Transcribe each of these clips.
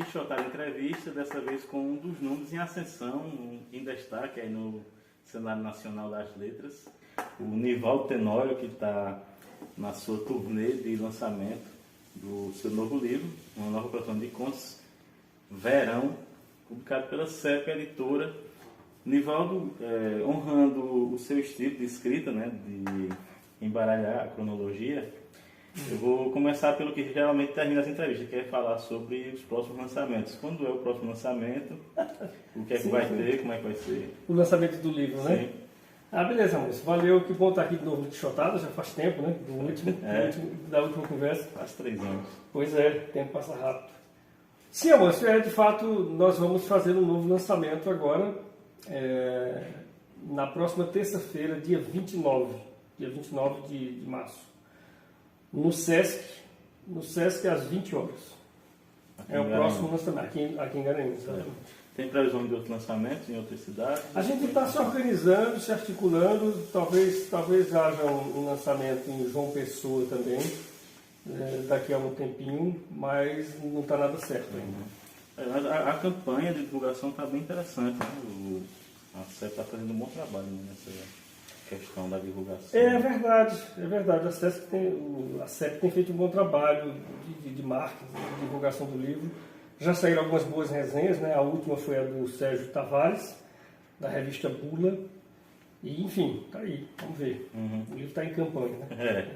Quixotada Entrevista, dessa vez com um dos nomes em ascensão, em destaque aí no Cenário Nacional das Letras, o Nivaldo Tenório, que está na sua turnê de lançamento do seu novo livro, uma nova coleção de contos, Verão, publicado pela CEP Editora. Nivaldo, honrando o seu estilo de escrita, né, de embaralhar a cronologia, eu vou começar pelo que geralmente termina as entrevistas, que é falar sobre os próximos lançamentos. Quando é o próximo lançamento? O que é que vai ter? Como é que vai ser? O lançamento do livro, né? Sim. Ah, beleza, Maurício. Valeu, que bom estar aqui de novo no Quixotada, já faz tempo, né? Da última conversa. Faz 3 anos. Pois é, o tempo passa rápido. Sim, Maurício, de fato, nós vamos fazer um novo lançamento agora, na próxima terça-feira, dia 29 de março. No Sesc às 20 horas. É o próximo lançamento, aqui em Garanhuns. Tem previsão de outros lançamentos em outras cidades? A gente está se organizando, se articulando, talvez haja um lançamento em João Pessoa também, daqui a um tempinho, mas não está nada certo ainda. A campanha de divulgação está bem interessante, né? A CEP está fazendo um bom trabalho, né, nessa questão da divulgação. É verdade. A CEP tem feito um bom trabalho de marketing, de divulgação do livro. Já saíram algumas boas resenhas, né? A última foi a do Sérgio Tavares, da revista Bula. E, enfim, tá aí, vamos ver. O livro está em campanha, né?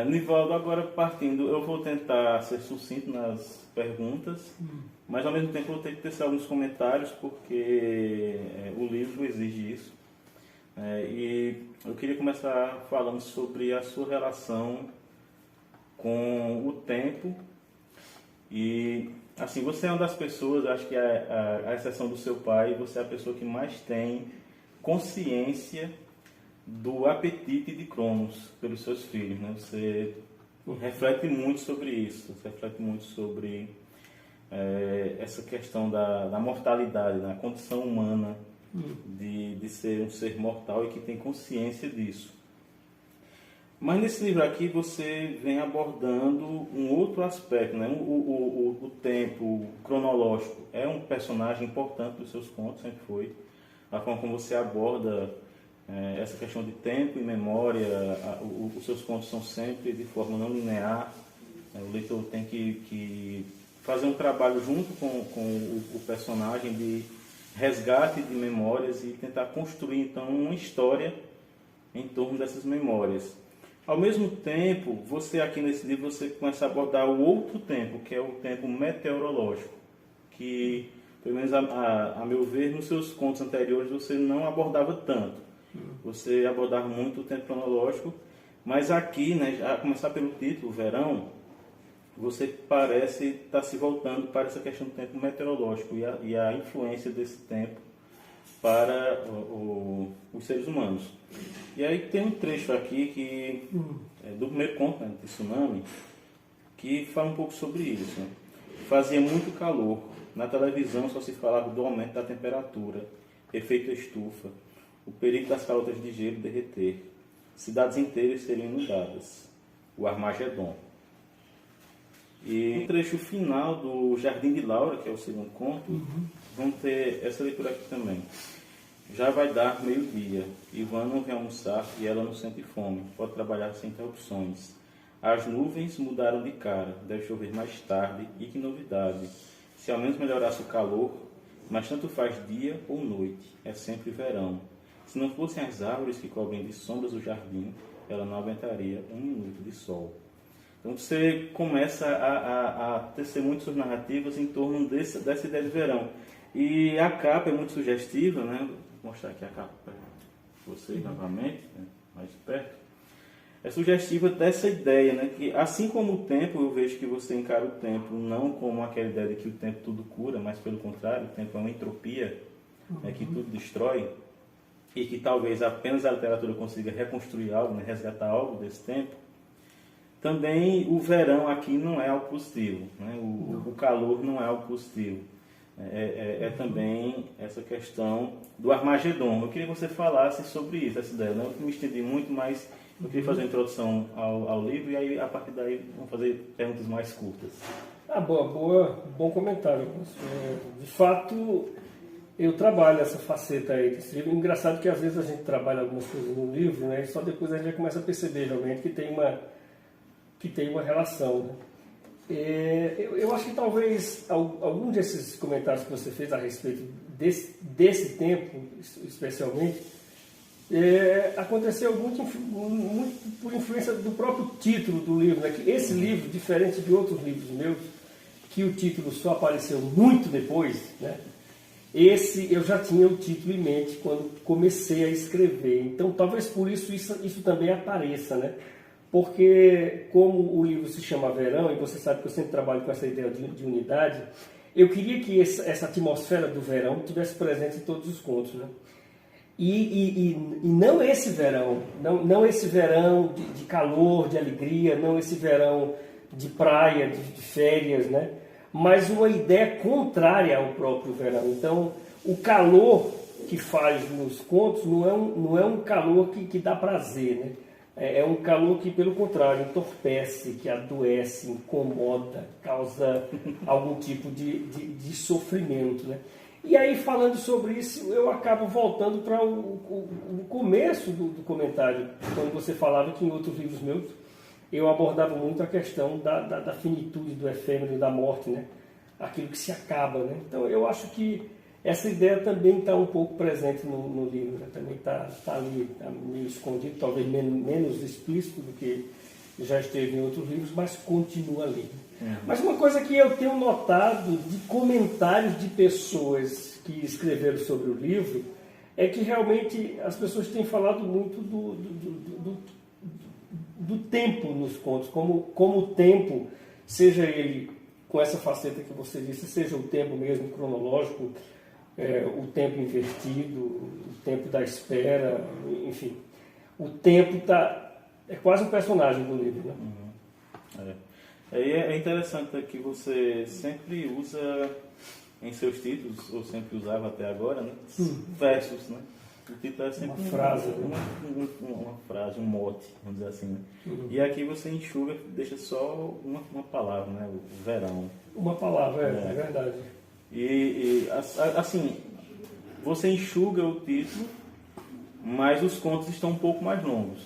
Nivaldo, agora partindo, eu vou tentar ser sucinto nas perguntas, mas ao mesmo tempo eu vou ter que tecer alguns comentários, porque o livro exige isso. E eu queria começar falando sobre a sua relação com o tempo. E, assim, você é uma das pessoas, acho que a exceção do seu pai, você é a pessoa que mais tem consciência do apetite de Cronos pelos seus filhos, né? Você reflete muito sobre isso, você reflete muito sobre essa questão da mortalidade, da condição humana de ser um ser mortal e que tem consciência disso. Mas nesse livro aqui você vem abordando um outro aspecto, né? O tempo cronológico é um personagem importante dos seus contos, sempre foi. A forma como você aborda essa questão de tempo e memória, os seus contos são sempre de forma não linear. O leitor tem que fazer um trabalho junto com o personagem de resgate de memórias e tentar construir então uma história em torno dessas memórias. Ao mesmo tempo, você aqui nesse livro você começa a abordar o outro tempo, que é o tempo meteorológico, que, pelo menos a meu ver, nos seus contos anteriores você não abordava tanto. Você abordava muito o tempo cronológico, mas aqui, né, a começar pelo título, Verão, você parece estar se voltando para essa questão do tempo meteorológico e a influência desse tempo para os seres humanos. E aí tem um trecho aqui que do primeiro conto, né, de Tsunami, que fala um pouco sobre isso. Né? Fazia muito calor, na televisão só se falava do aumento da temperatura, efeito estufa, o perigo das calotas de gelo derreter, cidades inteiras seriam inundadas, o Armagedon. E no trecho final do Jardim de Laura, que é o segundo conto, vamos ter essa leitura aqui também. Já vai dar meio-dia, Ivan não vem almoçar e ela não sente fome, pode trabalhar sem interrupções. As nuvens mudaram de cara, deve chover mais tarde, e que novidade. Se ao menos melhorasse o calor, mas tanto faz dia ou noite, é sempre verão. Se não fossem as árvores que cobrem de sombras o jardim, ela não aguentaria 1 minuto de sol. Então você começa a tecer muitas suas narrativas em torno dessa ideia de verão. E a capa é muito sugestiva, né? Vou mostrar aqui a capa para vocês novamente, né? Mais perto. É sugestiva dessa ideia, né? Que assim como o tempo, eu vejo que você encara o tempo não como aquela ideia de que o tempo tudo cura, mas pelo contrário, o tempo é uma entropia, né? Que tudo destrói. E que talvez apenas a literatura consiga reconstruir algo, né? Resgatar algo desse tempo. Também o verão aqui não é algo positivo, né? O calor não é algo positivo. É também essa questão do Armagedon. Eu queria que você falasse sobre isso, essa ideia. Não me estendi muito, mas eu queria fazer uma introdução ao livro e aí, a partir daí, vamos fazer perguntas mais curtas. Bom comentário. De fato, eu trabalho essa faceta aí desse livro. Engraçado que às vezes a gente trabalha algumas coisas no livro, né, e só depois a gente começa a perceber realmente que tem uma relação. Né? Eu acho que talvez algum desses comentários que você fez a respeito desse tempo, especialmente, aconteceu muito por influência do próprio título do livro. Né? Que esse livro, diferente de outros livros meus, que o título só apareceu muito depois, né? Esse eu já tinha o título em mente quando comecei a escrever. Então, talvez por isso também apareça, né? Porque, como o livro se chama Verão, e você sabe que eu sempre trabalho com essa ideia de unidade, eu queria que essa atmosfera do verão estivesse presente em todos os contos, né? E não esse verão, não esse verão de calor, de alegria, não esse verão de praia, de férias, né? Mas uma ideia contrária ao próprio verão. Então, o calor que faz nos contos não é um calor que dá prazer, né? É um calor que, pelo contrário, entorpece, que adoece, incomoda, causa algum tipo de sofrimento, né? E aí, falando sobre isso, eu acabo voltando para o começo do comentário, quando você falava que em outros livros meus eu abordava muito a questão da finitude, do efêmero e da morte, né? Aquilo que se acaba, né? Então, eu acho que essa ideia também está um pouco presente no livro, né? Também está ali, está meio escondido, talvez menos explícito do que já esteve em outros livros, mas continua ali. Mas uma coisa que eu tenho notado de comentários de pessoas que escreveram sobre o livro é que realmente as pessoas têm falado muito do tempo nos contos, como o tempo, seja ele com essa faceta que você disse, seja o tempo mesmo cronológico, o tempo invertido, o tempo da espera, enfim. O tempo é quase um personagem do livro, né? É interessante que você sempre usa em seus títulos, ou sempre usava até agora, né? Versos, né? O título é sempre uma frase, uma frase, um mote, vamos dizer assim. Né? E aqui você enxuga, deixa só uma palavra, né? O verão. Uma palavra, é verdade. E assim, você enxuga o título, mas os contos estão um pouco mais longos.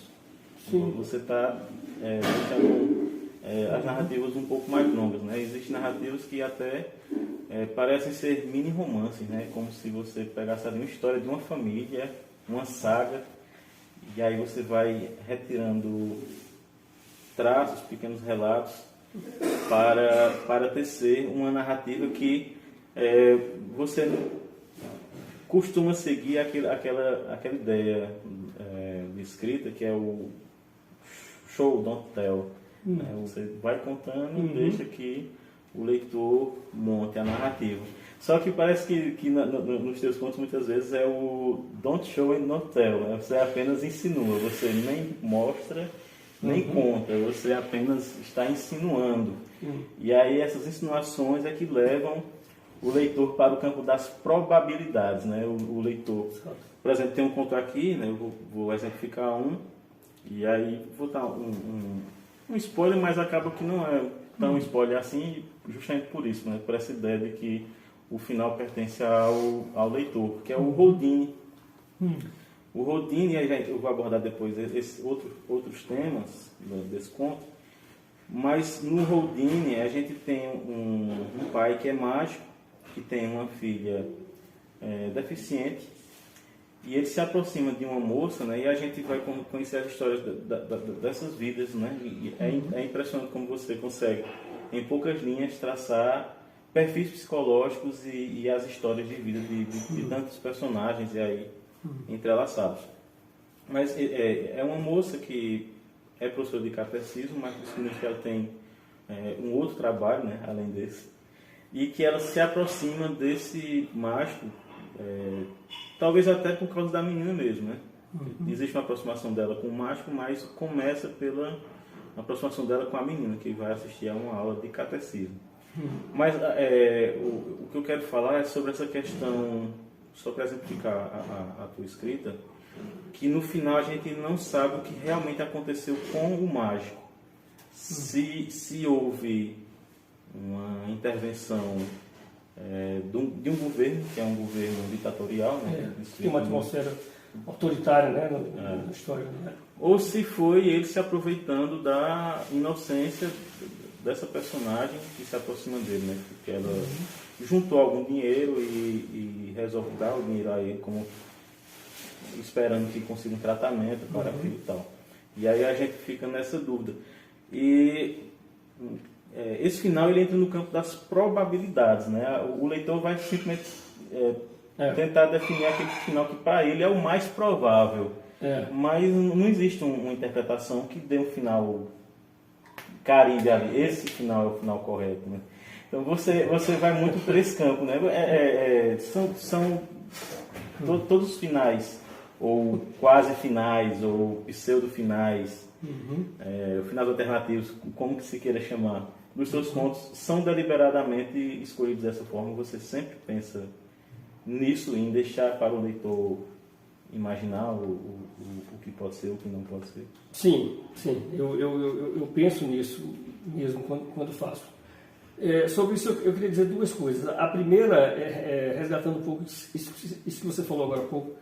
Sim. Você está deixando as narrativas um pouco mais longas, né? Existem narrativas que até parecem ser mini romances, né? Como se você pegasse ali uma história de uma família, uma saga, e aí você vai retirando traços, pequenos relatos para tecer uma narrativa que você costuma seguir aquela ideia de escrita que é o show, don't tell. Você vai contando, deixa que o leitor monte a narrativa. Só que parece que nos teus contos muitas vezes é o don't show and not tell. Né? Você apenas insinua, você nem mostra, nem conta, você apenas está insinuando. E aí essas insinuações é que levam o leitor para o campo das probabilidades. Né? O leitor, por exemplo, tem um conto aqui, né? Eu vou exemplificar e aí vou dar um spoiler, mas acaba que não é tão spoiler assim, justamente por isso, né? Por essa ideia de que o final pertence ao leitor, que é o Houdini. O Houdini, eu vou abordar depois esses outros temas desse conto, mas no Houdini a gente tem um pai que é mágico, que tem uma filha deficiente, e ele se aproxima de uma moça, né, e a gente vai conhecer as histórias dessas vidas, né, e é impressionante como você consegue, em poucas linhas, traçar perfis psicológicos e as histórias de vida de tantos personagens e aí entrelaçados. Mas é uma moça que é professora de catecismo, mas que ela tem um outro trabalho, né, além desse, e que ela se aproxima desse mágico, talvez até por causa da menina mesmo, né? Existe uma aproximação dela com o mágico, mas começa pela aproximação dela com a menina, que vai assistir a uma aula de catecismo. Mas o que eu quero falar é sobre essa questão, só para exemplificar a tua escrita, que no final a gente não sabe o que realmente aconteceu com o mágico. Se houve uma intervenção de um governo, que é um governo ditatorial, né? Tem uma atmosfera autoritária, né, na história. Né? Ou se foi ele se aproveitando da inocência dessa personagem que se aproxima dele, né? Porque ela juntou algum dinheiro e resolve dar o dinheiro a ele, como esperando que consiga um tratamento para aquilo e tal. E aí a gente fica nessa dúvida. E esse final ele entra no campo das probabilidades, né? O leitor vai simplesmente tentar definir aquele final que para ele é o mais provável. Mas não existe uma interpretação que dê um final carimbe ali. Esse final é o final correto, né? Então você vai muito por esse campo, né? São todos os finais, ou quase finais, ou pseudo-finais, finais alternativos, como que se queira chamar, dos seus contos, são deliberadamente escolhidos dessa forma. Você sempre pensa nisso, em deixar para o leitor imaginar o que pode ser, o que não pode ser. Sim. Eu penso nisso mesmo quando faço. Sobre isso eu queria dizer duas coisas. A primeira resgatando um pouco isso que você falou agora há pouco,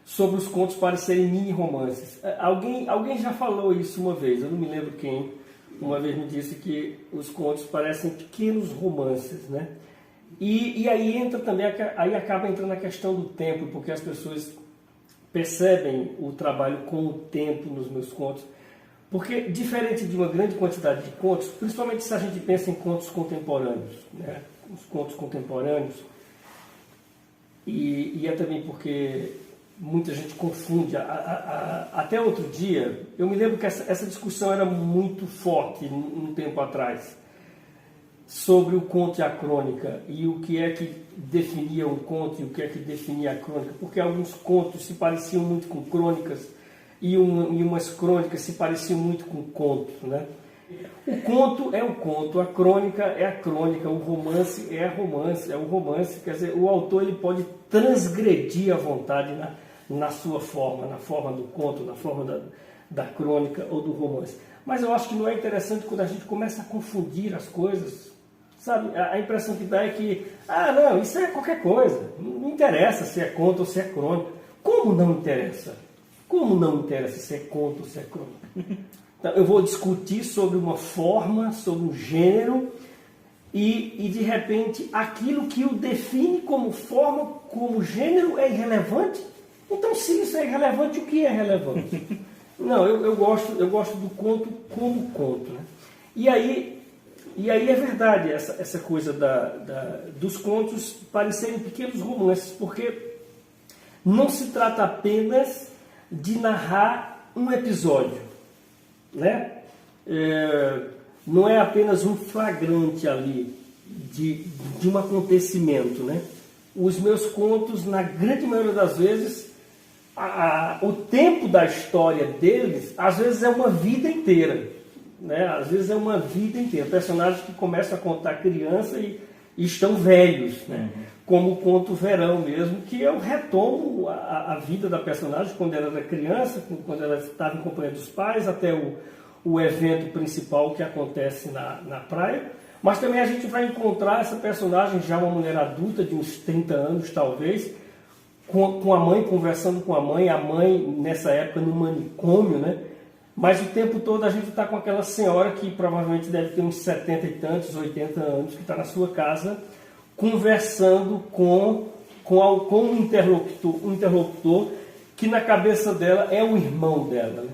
sobre os contos parecerem mini-romances. Alguém já falou isso uma vez, eu não me lembro quem, uma vez me disse que os contos parecem pequenos romances, né? E aí entra também, aí acaba entrando a questão do tempo, porque as pessoas percebem o trabalho com o tempo nos meus contos, porque diferente de uma grande quantidade de contos, principalmente se a gente pensa em contos contemporâneos, né? Os contos contemporâneos, e é também porque muita gente confunde. Até outro dia, eu me lembro que essa discussão era muito forte um tempo atrás, sobre o conto e a crônica, e o que é que definia um conto e o que é que definia a crônica, porque alguns contos se pareciam muito com crônicas e umas crônicas se pareciam muito com contos, né? O conto é o conto, a crônica é a crônica, o romance é o romance, quer dizer, o autor ele pode transgredir à vontade na sua forma, na forma do conto, na forma da crônica ou do romance. Mas eu acho que não é interessante quando a gente começa a confundir as coisas. Sabe, a impressão que dá é que, não, isso é qualquer coisa, não interessa se é conto ou se é crônica. Como não interessa? Como não interessa se é conto ou se é crônica? Então, eu vou discutir sobre uma forma, sobre um gênero, e de repente aquilo que o define como forma, como gênero é irrelevante. Então, se isso é irrelevante, o que é relevante? Não, eu gosto do conto como conto, né? E aí é verdade essa coisa dos contos parecerem pequenos romances, porque não se trata apenas de narrar um episódio, né? Não é apenas um flagrante ali de um acontecimento, né? Os meus contos, na grande maioria das vezes, o tempo da história deles, às vezes é uma vida inteira. Né? Às vezes é uma vida inteira. Personagens que começam a contar criança e estão velhos, né? Como o conto Verão mesmo, que eu retomo a vida da personagem quando ela era criança, quando ela estava em companhia dos pais, até o evento principal que acontece na praia. Mas também a gente vai encontrar essa personagem já uma mulher adulta, de uns 30 anos talvez, com a mãe, conversando com a mãe nessa época no manicômio, né? Mas o tempo todo a gente está com aquela senhora que provavelmente deve ter uns 70 e tantos, 80 anos, que está na sua casa conversando com um interlocutor que na cabeça dela é o irmão dela. Né?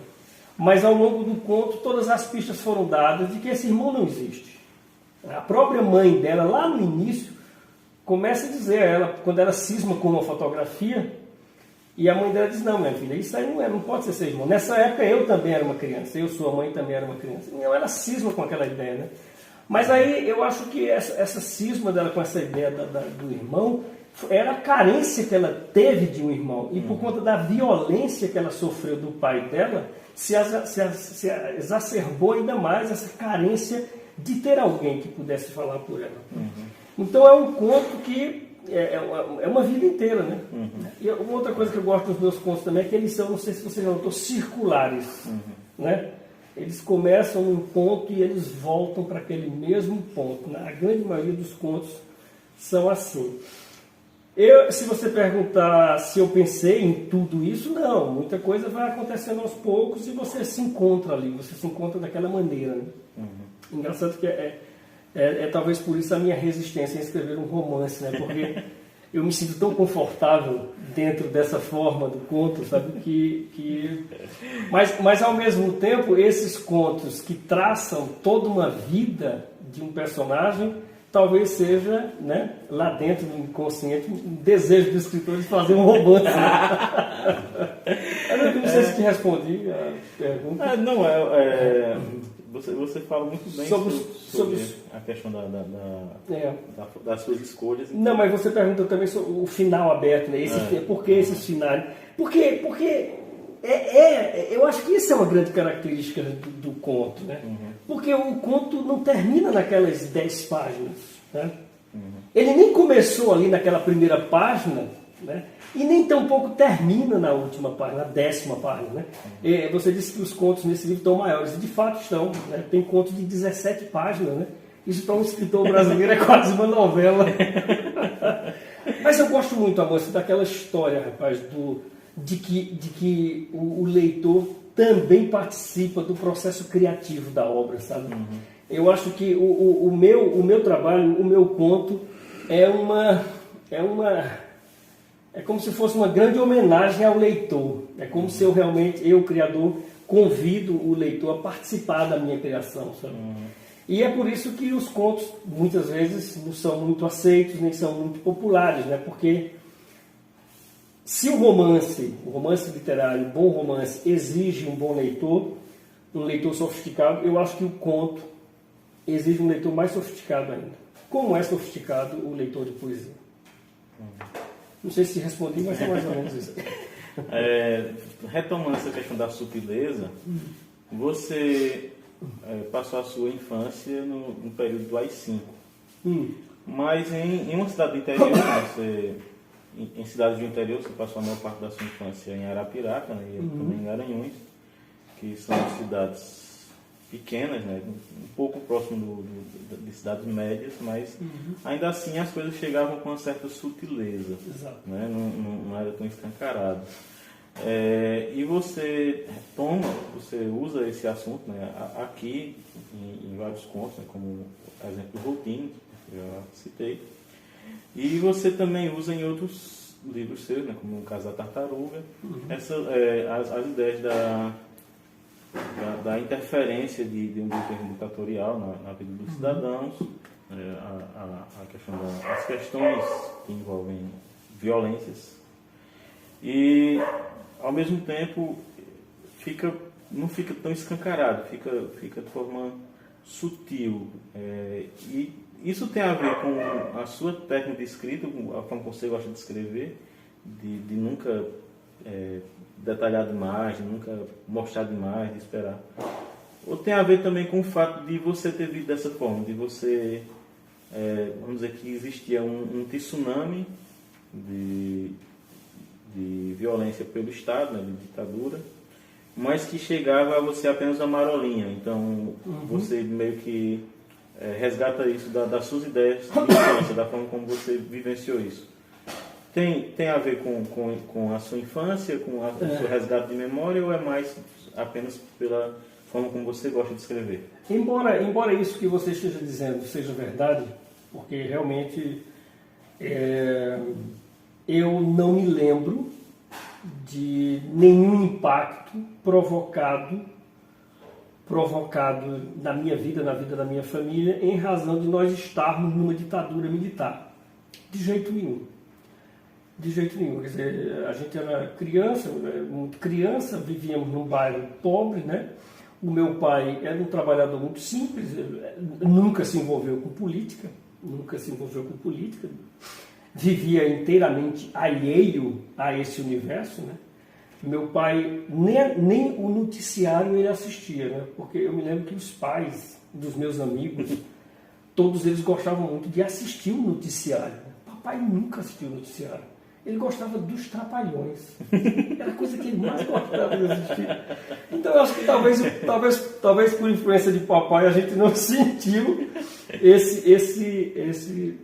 Mas ao longo do conto todas as pistas foram dadas de que esse irmão não existe. A própria mãe dela, lá no início, começa a dizer a ela, quando ela cisma com uma fotografia, e a mãe dela diz, não, minha filha, isso aí não pode ser seu irmão. Nessa época eu também era uma criança, sua mãe também era uma criança. Então ela cisma com aquela ideia, né? Mas aí eu acho que essa cisma dela com essa ideia do irmão era a carência que ela teve de um irmão. E por conta da violência que ela sofreu do pai dela, se exacerbou ainda mais essa carência de ter alguém que pudesse falar por ela. Então é um conto que é uma vida inteira, né? E uma outra coisa que eu gosto dos meus contos também é que eles são, não sei se você já notou, circulares, né? Eles começam num ponto e eles voltam para aquele mesmo ponto. A grande maioria dos contos são assim. Se você perguntar se eu pensei em tudo isso, não. Muita coisa vai acontecendo aos poucos e você se encontra ali, você se encontra daquela maneira. Né? Engraçado que talvez por isso a minha resistência em escrever um romance, né? Porque eu me sinto tão confortável dentro dessa forma do conto, sabe? Mas ao mesmo tempo, esses contos que traçam toda uma vida de um personagem, talvez seja, né, lá dentro do inconsciente, um desejo do escritor de fazer um romance. Eu não sei se te respondi a pergunta. Você fala muito bem sobre a questão das suas escolhas. Então. Não, mas você pergunta também sobre o final aberto, né? Por que esses finais? Porque eu acho que isso é uma grande característica do conto, né? Porque o conto não termina naquelas 10 páginas, né? Ele nem começou ali naquela primeira página, né? E nem tampouco termina na última página, na 10ª página, né? Você disse que os contos nesse livro estão maiores, e de fato estão, né? Tem contos de 17 páginas, né? Isso para um escritor brasileiro é quase uma novela. Mas eu gosto muito, Amâncio, daquela história, rapaz, de que o leitor também participa do processo criativo da obra, sabe? Eu acho que o meu trabalho, o meu conto, é como se fosse uma grande homenagem ao leitor. É como se eu, criador, convido o leitor a participar da minha criação, sabe? E é por isso que os contos, muitas vezes, não são muito aceitos, nem são muito populares, né? Porque se o romance literário, o bom romance, exige um bom leitor, um leitor sofisticado, eu acho que o conto exige um leitor mais sofisticado ainda. Como é sofisticado o leitor de poesia? Não sei se respondi, mas é mais ou menos isso. Retomando essa questão da sutileza, você passou a sua infância no período do AI-5. Mas em uma cidade do interior, em cidades do interior, você passou a maior parte da sua infância em Arapiraca, né, e também em Garanhuns, que são cidades pequenas, né, um pouco próximo de cidades médias, mas ainda assim as coisas chegavam com uma certa sutileza. Exato. Né, não era tão escancarado. E você usa esse assunto, né, aqui em vários contos, né, como exemplo Routine, que eu já citei, e você também usa em outros livros seus, né, como o caso da Tartaruga, as ideias da interferência de um governo ditatorial na vida dos cidadãos, as questões que envolvem violências, e ao mesmo tempo não fica tão escancarado, fica de forma sutil, e isso tem a ver com a sua técnica de escrita, com a forma como você gosta de escrever, de nunca detalhar demais, de nunca mostrar demais, de esperar. Ou tem a ver também com o fato de você ter vivido dessa forma, de você, vamos dizer que existia um tsunami de violência pelo Estado, né, de ditadura, mas que chegava a você apenas a marolinha. Então, você meio que resgata isso das suas ideias de infância, da forma como você vivenciou isso. Tem a ver com a sua infância, com o seu resgate de memória, ou é mais apenas pela forma como você gosta de escrever? Embora isso que você esteja dizendo seja verdade, porque realmente eu não me lembro de nenhum impacto provocado na minha vida, na vida da minha família, em razão de nós estarmos numa ditadura militar. De jeito nenhum. De jeito nenhum. Quer dizer, a gente era criança, muito criança, vivíamos num bairro pobre, né? O meu pai era um trabalhador muito simples, nunca se envolveu com política, vivia inteiramente alheio a esse universo, né? Meu pai, nem o noticiário ele assistia, né? Porque eu me lembro que os pais dos meus amigos, todos eles gostavam muito de assistir o noticiário. Papai nunca assistiu o noticiário. Ele gostava dos Trapalhões. Era a coisa que ele mais gostava de assistir. Então eu acho que talvez por influência de papai a gente não sentiu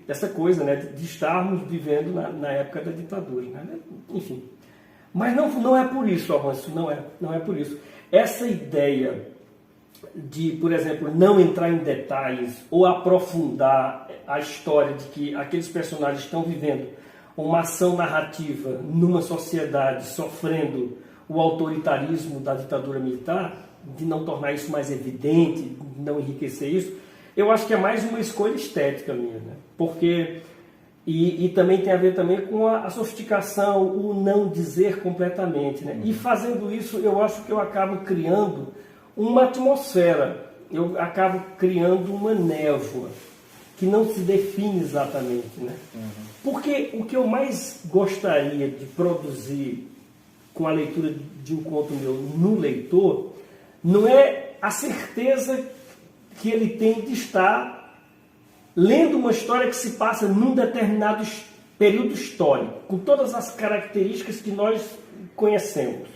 essa coisa, né, de estarmos vivendo na época da ditadura, né? Enfim. Mas não é por isso, Avanço, não é por isso. Essa ideia de, por exemplo, não entrar em detalhes ou aprofundar a história de que aqueles personagens estão vivendo uma ação narrativa numa sociedade sofrendo o autoritarismo da ditadura militar, de não tornar isso mais evidente, de não enriquecer isso, eu acho que é mais uma escolha estética minha, né? Porque, e também tem a ver também com a sofisticação, o não dizer completamente, né? E fazendo isso, eu acho que eu acabo criando uma atmosfera, eu acabo criando uma névoa, que não se define exatamente, né? Porque o que eu mais gostaria de produzir com a leitura de um conto meu no leitor, não é a certeza que ele tem de estar lendo uma história que se passa num determinado período histórico, com todas as características que nós conhecemos.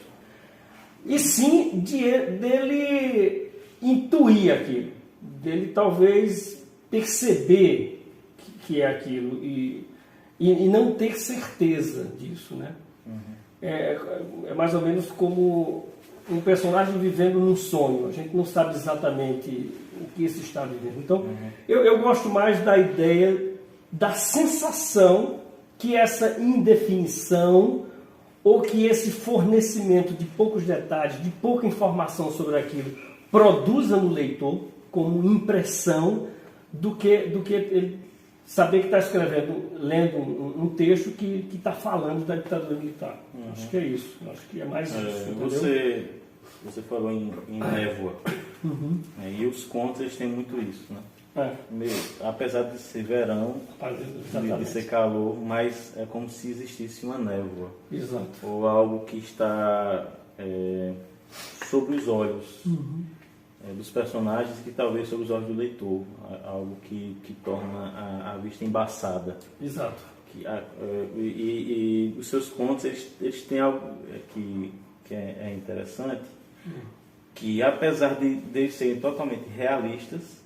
E sim dele intuir aquilo, dele talvez perceber que é aquilo e não ter certeza disso, né? É mais ou menos como um personagem vivendo num sonho. A gente não sabe exatamente o que se está vivendo. Então, eu gosto mais da ideia, da sensação que essa indefinição ou que esse fornecimento de poucos detalhes, de pouca informação sobre aquilo, produza no leitor como impressão do que ele saber que está lendo um texto que está falando da ditadura militar. Acho que é isso. Acho que é mais isso. Você falou em névoa. E os contos eles têm muito isso, né? Apesar de ser verão, de ser calor, mas é como se existisse uma névoa. Exato. Ou algo que está sobre os olhos dos personagens, que talvez sobre os olhos do leitor, algo que torna a vista embaçada. Exato. E os seus contos eles têm algo que é interessante, que apesar de eles serem totalmente realistas,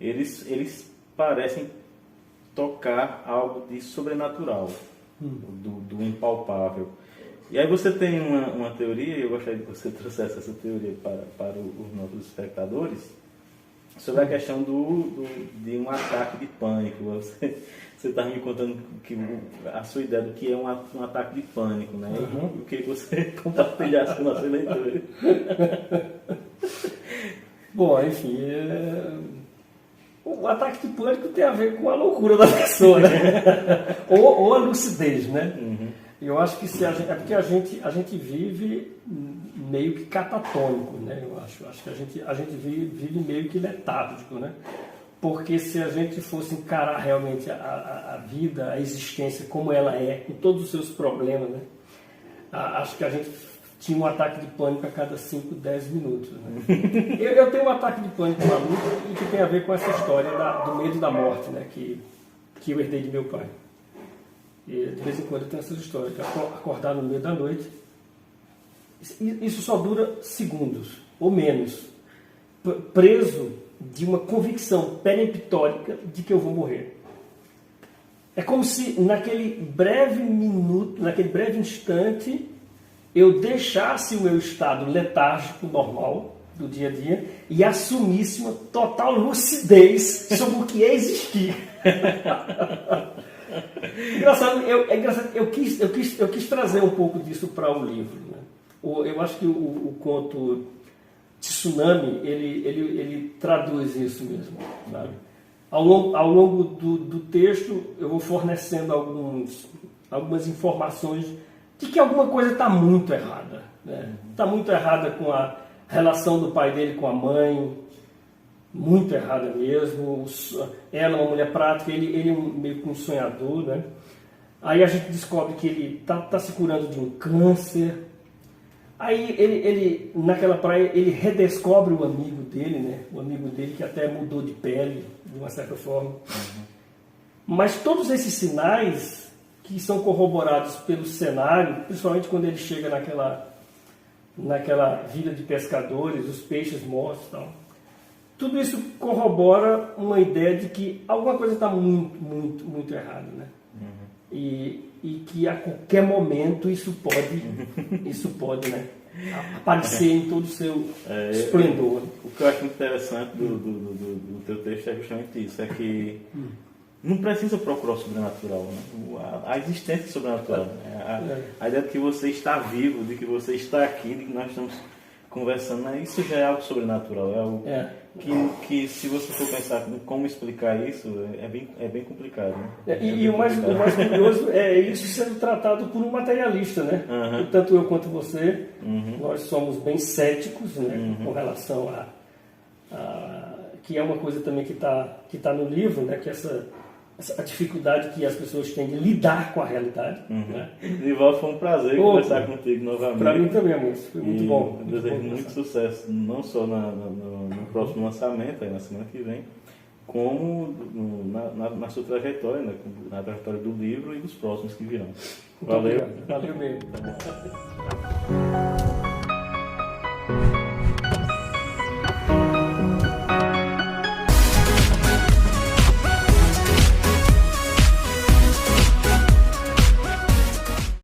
eles parecem tocar algo de sobrenatural, do impalpável. E aí você tem uma teoria, e eu gostaria que você trouxesse essa teoria para os nossos espectadores, sobre a questão de um ataque de pânico. Você estava me contando a sua ideia do que é um ataque de pânico, né? Eu queria que você compartilhasse com a nossa leitura. Bom, enfim, o ataque de pânico tem a ver com a loucura da pessoa, né? ou a lucidez, né? Eu acho que é porque a gente vive meio que catatônico, né? Eu acho que a gente vive meio que letárgico, né? Porque se a gente fosse encarar realmente a vida, a existência como ela é, com todos os seus problemas, né? Acho que a gente tinha um ataque de pânico a cada 5, 10 minutos, né? Eu tenho um ataque de pânico maluco e que tem a ver com essa história do medo da morte, né? Que eu herdei de meu pai. E de vez em quando eu tenho essas histórias, de acordar no meio da noite. Isso só dura segundos, ou menos, preso de uma convicção peremptórica de que eu vou morrer. É como se naquele breve minuto, naquele breve instante, eu deixasse o meu estado letárgico normal do dia a dia e assumisse uma total lucidez sobre o que é existir. Engraçado, eu quis trazer um pouco disso para o livro, né? Eu acho que o conto Tsunami, ele traduz isso mesmo, sabe? Ao longo do texto, eu vou fornecendo algumas informações de que alguma coisa está muito errada, né? Está muito errada com a relação do pai dele com a mãe, muito errada mesmo. Ela é uma mulher prática, ele é meio que um sonhador, né? Aí a gente descobre que ele tá se curando de um câncer. Aí ele naquela praia, ele redescobre o amigo dele, né? O amigo dele que até mudou de pele, de uma certa forma. Mas todos esses sinais que são corroborados pelo cenário, principalmente quando ele chega naquela vila de pescadores, os peixes mortos e tal. Tudo isso corrobora uma ideia de que alguma coisa está muito, muito, muito errada, né? E que a qualquer momento isso pode, né, aparecer em todo o seu esplendor. O que eu acho muito interessante do teu texto é justamente isso, é que não precisa procurar o sobrenatural, né? A existência sobrenatural, a ideia de que você está vivo, de que você está aqui, de que nós estamos conversando, né? Isso já é algo sobrenatural, é algo que se você for pensar em como explicar isso, é bem complicado, né? E o mais curioso é isso sendo tratado por um materialista, né? Tanto eu quanto você, nós somos bem céticos, né? Com relação que é uma coisa também que tá no livro, né? Que a dificuldade que as pessoas têm de lidar com a realidade. Né? Divaldo, foi um prazer conversar contigo novamente. Para mim também, amor. Foi muito bom. Eu desejo muito sucesso, não só no próximo lançamento, aí na semana que vem, como na sua trajetória, né? Na trajetória do livro e dos próximos que virão. Valeu. Valeu mesmo.